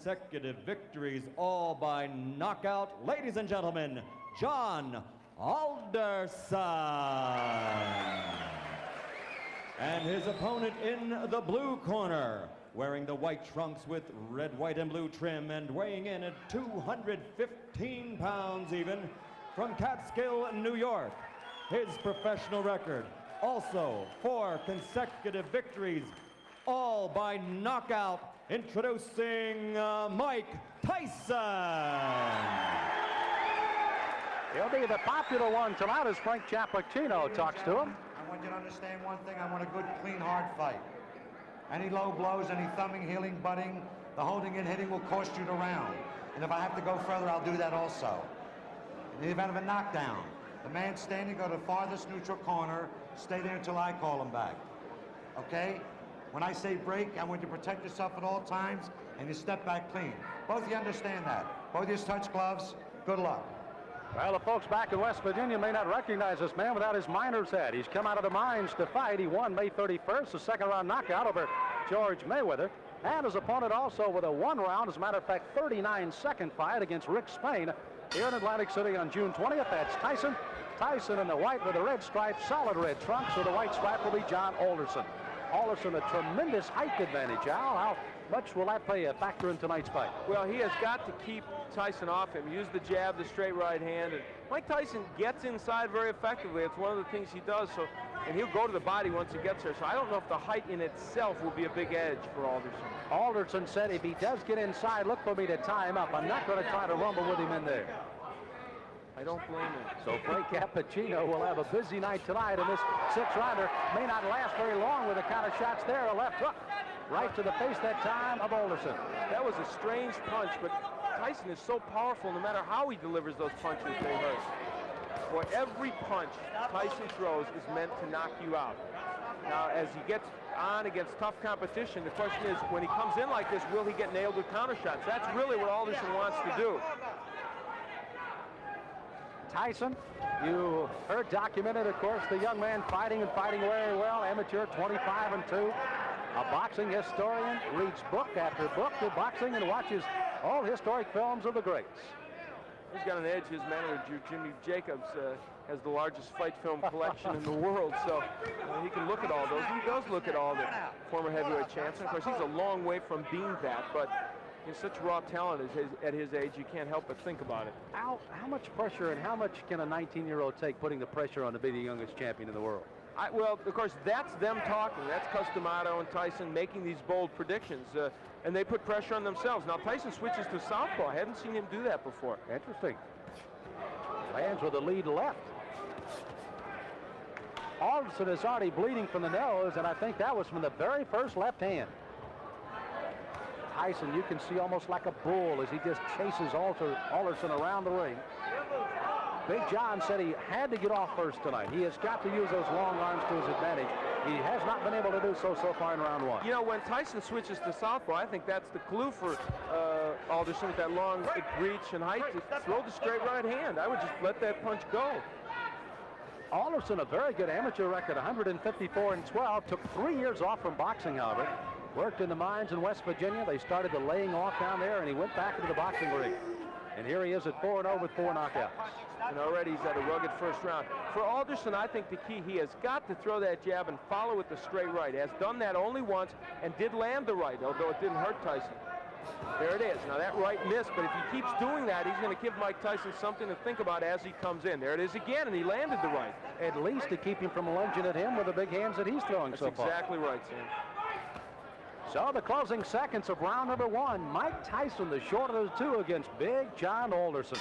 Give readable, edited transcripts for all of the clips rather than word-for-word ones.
consecutive victories, all by knockout. Ladies and gentlemen, Jhon Alderson. And his opponent in the blue corner, wearing the white trunks with red, white, and blue trim, and weighing in at 215 pounds even, from Catskill, New York. His professional record, also 4 consecutive victories, all by knockout. Introducing Mike Tyson. He'll be the popular one tonight as Frank Chappachino talks to him. I want you to understand one thing. I want a good, clean, hard fight. Any low blows, any thumbing, heeling, butting, the holding and hitting will cost you the round. And if I have to go further, I'll do that also. In the event of a knockdown, the man standing, go to the farthest neutral corner, stay there until I call him back. Okay? When I say break, I want you to protect yourself at all times, and you step back clean. Both of you understand that. Both of you touch gloves. Good luck. Well, the folks back in West Virginia may not recognize this man without his miner's hat. He's come out of the mines to fight. He won May 31st, a second-round knockout over George Mayweather. And his opponent also with a 1-round, as a matter of fact, 39-second fight against Rick Spain here in Atlantic City on June 20th. That's Tyson. Tyson in the white with the red stripe, solid red trunks. With the white stripe will be Jhon Alderson. Alderson, a tremendous height advantage. Al, how much will that play a factor in tonight's fight? Well, he has got to keep Tyson off him. Use the jab, the straight right hand. And Mike Tyson gets inside very effectively. It's one of the things he does. So, and he'll go to the body once he gets there. So I don't know if the height in itself will be a big edge for Alderson. Alderson said if he does get inside, look for me to tie him up. I'm not going to try to rumble with him in there. I don't blame him. So Frank Chappachino will have a busy night tonight, and this 6-rounder may not last very long with the kind of shots there. A left hook right to the face that time of Alderson. That was a strange punch, but Tyson is so powerful, no matter how he delivers those punches, they hurt. Boy, every punch Tyson throws is meant to knock you out. Now, as he gets on against tough competition, the question is, when he comes in like this, will he get nailed with counter shots? That's really what Alderson wants to do. Tyson, you heard documented, of course, the young man fighting and fighting very well, amateur 25-2, a boxing historian, reads book after book of boxing and watches all historic films of the greats. He's got an edge. His manager, Jimmy Jacobs, has the largest fight film collection in the world, so he can look at all those. He does look at all the former heavyweight champs. And of course, he's a long way from being that, but he's such raw talent at his age, you can't help but think about it. How much pressure and how much can a 19-year-old take putting the pressure on to be the youngest champion in the world? Well, of course, that's them talking. That's Customato and Tyson making these bold predictions, and they put pressure on themselves. Now, Tyson switches to southpaw. I haven't seen him do that before. Interesting. Lands with the lead left. Alderson is already bleeding from the nose, and I think that was from the very first left hand. Tyson, you can see almost like a bull as he just chases Alderson around the ring. Big Jhon said he had to get off first tonight. He has got to use those long arms to his advantage. He has not been able to do so far in round 1. You know, when Tyson switches to southpaw, I think that's the clue for Alderson with that long reach and height to throw the straight right hand. I would just let that punch go. Alderson, a very good amateur record, 154-12. Took 3 years off from boxing, however. Worked in the mines in West Virginia. They started the laying off down there, and he went back into the boxing ring. And here he is at 4-0 with 4 knockouts. And already he's had a rugged first round. For Alderson, I think the key, he has got to throw that jab and follow with the straight right. Has done that only once and did land the right, although it didn't hurt Tyson. There it is. Now that right missed, but if he keeps doing that, he's going to give Mike Tyson something to think about as he comes in. There it is again, and he landed the right. At least to keep him from lunging at him with the big hands that he's throwing so far. That's exactly right, Sam. So the closing seconds of round number 1. Mike Tyson, the shorter of the two, against Big Jhon Alderson.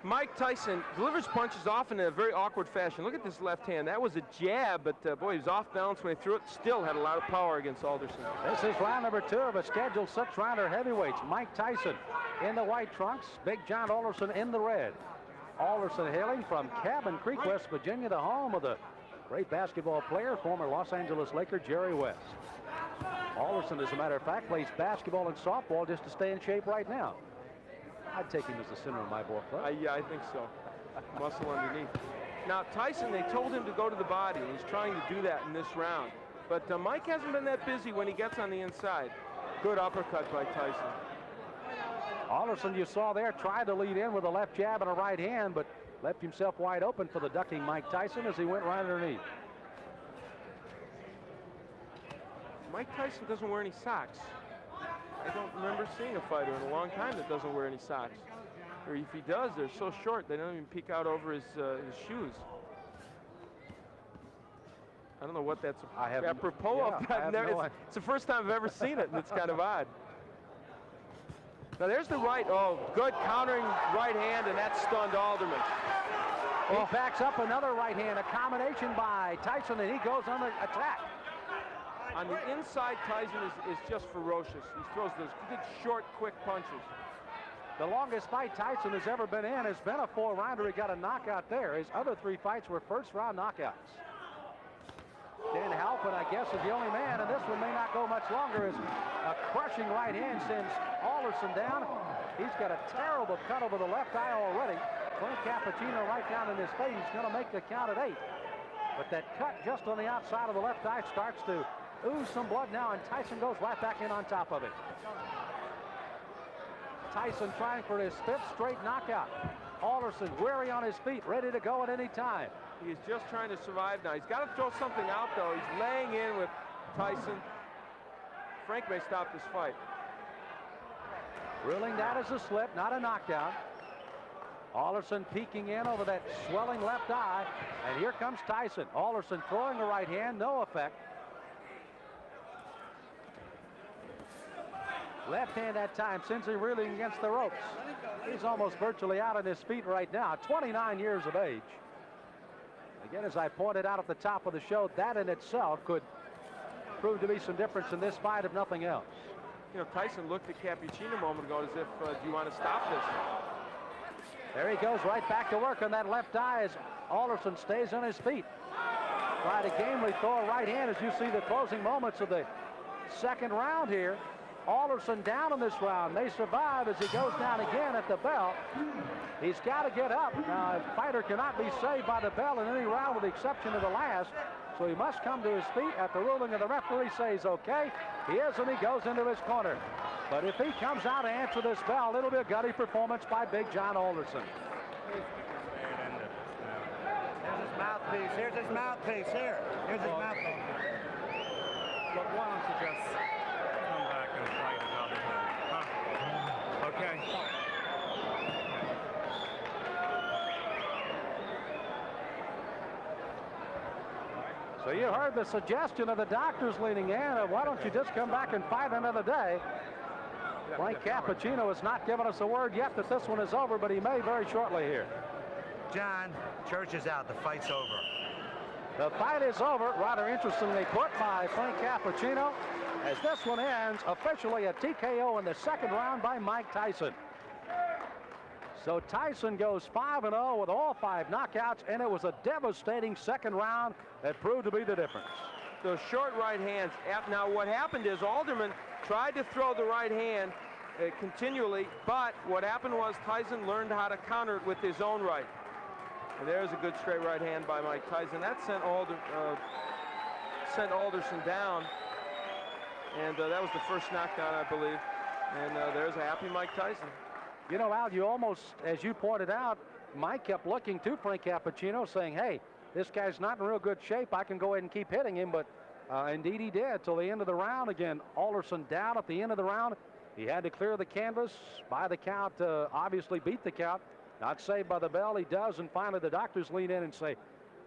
Mike Tyson delivers punches often in a very awkward fashion. Look at this left hand. That was a jab, but boy, he was off balance when he threw it. Still had a lot of power against Alderson. This is round number 2 of a scheduled 6-rounder heavyweights. Mike Tyson in the white trunks, Big Jhon Alderson in the red. Alderson hailing from Cabin Creek, West Virginia, the home of the great basketball player, former Los Angeles Laker Jerry West. Alderson, as a matter of fact, plays basketball and softball just to stay in shape right now. I'd take him as the center of my ball club. Yeah, I think so. Muscle underneath. Now, Tyson, they told him to go to the body, and he's trying to do that in this round. But Mike hasn't been that busy when he gets on the inside. Good uppercut by Tyson. Alderson, you saw there, tried to lead in with a left jab and a right hand, but left himself wide open for the ducking Mike Tyson as he went right underneath. Mike Tyson doesn't wear any socks. I don't remember seeing a fighter in a long time that doesn't wear any socks. Or if he does, they're so short they don't even peek out over his shoes. I don't know what that's apropos of. It's the first time I've ever seen it, and it's kind of odd. Now there's the right. Oh, good countering right hand, and that stunned Alderman. He backs up another right hand, a combination by Tyson, and he goes on the attack. On the inside, Tyson is just ferocious. He throws those good, short, quick punches. The longest fight Tyson has ever been in has been a 4-rounder. He got a knockout there. His other 3 fights were first-round knockouts. Dan Halpin, I guess, is the only man, and this one may not go much longer, as a crushing right hand sends Alderson down. He's got a terrible cut over the left eye already. Frank Cappuccino right down in his face. He's going to make the count at 8. But that cut just on the outside of the left eye starts to ooze some blood now, and Tyson goes right back in on top of it. Tyson trying for his 5th straight knockout. Alderson weary on his feet, ready to go at any time. He's just trying to survive now. He's got to throw something out, though. He's laying in with Tyson. Frank may stop this fight. Ruling that as a slip, not a knockdown. Alderson peeking in over that swelling left eye, and here comes Tyson. Alderson throwing a right hand, no effect. Left hand that time, sends him reeling against the ropes. He's almost virtually out on his feet right now, 29 years of age. Again, as I pointed out at the top of the show, that in itself could prove to be some difference in this fight, if nothing else. You know, Tyson looked at Cappuccino a moment ago as if, do you want to stop this? There he goes right back to work on that left eye as Alderson stays on his feet. Tried to gamely throw a right hand as you see the closing moments of the second round here. Alderson down in this round. May survive as he goes down again at the bell. He's got to get up. Now, a fighter cannot be saved by the bell in any round with the exception of the last. So he must come to his feet at the ruling of the referee says okay. He is, and he goes into his corner. But if he comes out to answer this bell, it'll be a gutty performance by Big Jhon Alderson. Here's his mouthpiece. Here's his mouthpiece. Here's his mouthpiece. Look, why don't you just come back and fight another time? Huh? Okay. So you heard the suggestion of the doctors leaning in. Why don't you just come back and fight another day? Frank Cappuccino has not given us a word yet that this one is over, but he may very shortly here. John, church is out. The fight's over. The fight is over, rather interestingly put by Frank Cappuccino, as this one ends officially a TKO in the second round by Mike Tyson. So Tyson goes 5-0 with all 5 knockouts, and it was a devastating second round that proved to be the difference. Those short right hands. Now what happened is Alderman tried to throw the right hand continually, but what happened was Tyson learned how to counter it with his own right. And there's a good straight right hand by Mike Tyson. That sent Alderson down. And that was the first knockdown, I believe. And there's a happy Mike Tyson. You know, Al, you almost, as you pointed out, Mike kept looking to Frank Cappuccino saying, hey, this guy's not in real good shape. I can go ahead and keep hitting him. But indeed he did till the end of the round. Again, Alderson down at the end of the round. He had to clear the canvas by the count, obviously beat the count. Not saved by the bell. He does. And finally, the doctors lean in and say,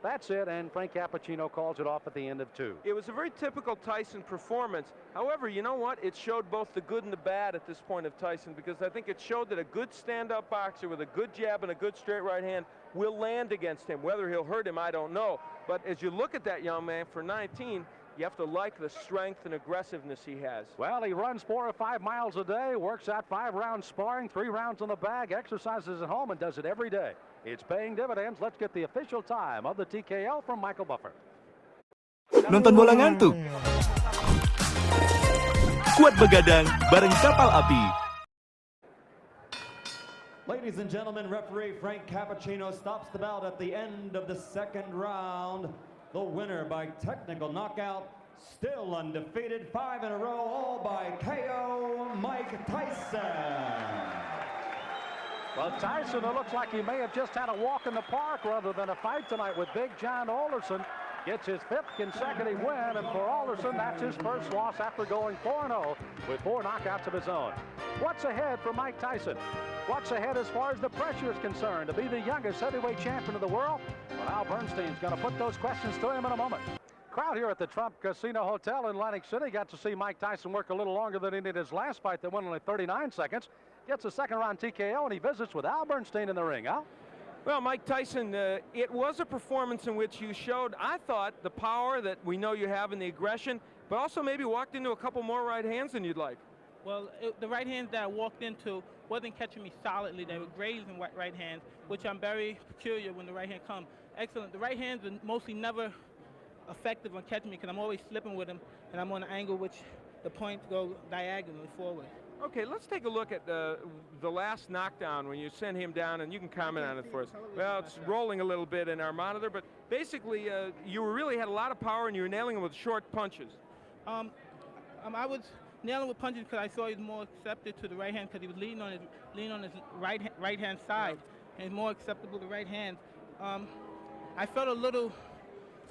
that's it. And Frank Cappuccino calls it off at the end of 2. It was a very typical Tyson performance. However, you know what? It showed both the good and the bad at this point of Tyson, because I think it showed that a good stand-up boxer with a good jab and a good straight right hand will land against him. Whether he'll hurt him, I don't know. But as you look at that young man for 19, you have to like the strength and aggressiveness he has. Well, he runs 4 or 5 miles a day, works out 5 rounds sparring, 3 rounds on the bag, exercises at home, and does it every day. It's paying dividends. Let's get the official time of the TKO from Michael Buffer. Nonton bola ngantuk? Kuat begadang bareng kapal api. Ladies and gentlemen, referee Frank Cappuccino stops the bout at the end of the second round. The winner by technical knockout, still undefeated, 5 in a row, all by KO, Mike Tyson. Well, Tyson, it looks like he may have just had a walk in the park rather than a fight tonight with Big Jhon Alderson. Gets his 5th consecutive win, and for Alderson, that's his first loss after going 4-0 with 4 knockouts of his own. What's ahead for Mike Tyson? What's ahead as far as the pressure is concerned to be the youngest heavyweight champion of the world? Well, Al Bernstein's going to put those questions to him in a moment. Crowd here at the Trump Casino Hotel in Atlantic City got to see Mike Tyson work a little longer than he did his last fight that went only 39 seconds. Gets a second-round TKO, and he visits with Al Bernstein in the ring. Al? Well, Mike Tyson, it was a performance in which you showed, I thought, the power that we know you have and the aggression, but also maybe walked into a couple more right hands than you'd like. Well, the right hands that I walked into wasn't catching me solidly. They were grazing right hands, which I'm very peculiar when the right hand comes. Excellent. The right hands are mostly never effective on catching me because I'm always slipping with them, and I'm on an angle which the points go diagonally forward. Okay, let's take a look at the last knockdown when you sent him down, and you can comment on it for us. Well, it's rolling a little bit in our monitor, but basically you really had a lot of power and you were nailing him with short punches. I was nailing with punches because I saw he was more accepted to the right hand because he was leaning on his right hand side, and more acceptable to right hand. I felt a little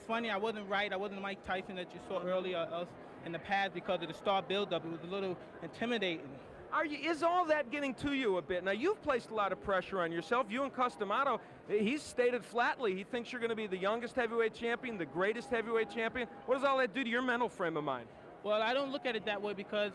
funny. I wasn't right. I wasn't Mike Tyson that you saw earlier in the past because of the star buildup. It was a little intimidating. Is all that getting to you a bit? Now, you've placed a lot of pressure on yourself. You and Customato, he's stated flatly he thinks you're going to be the youngest heavyweight champion, the greatest heavyweight champion. What does all that do to your mental frame of mind? Well, I don't look at it that way because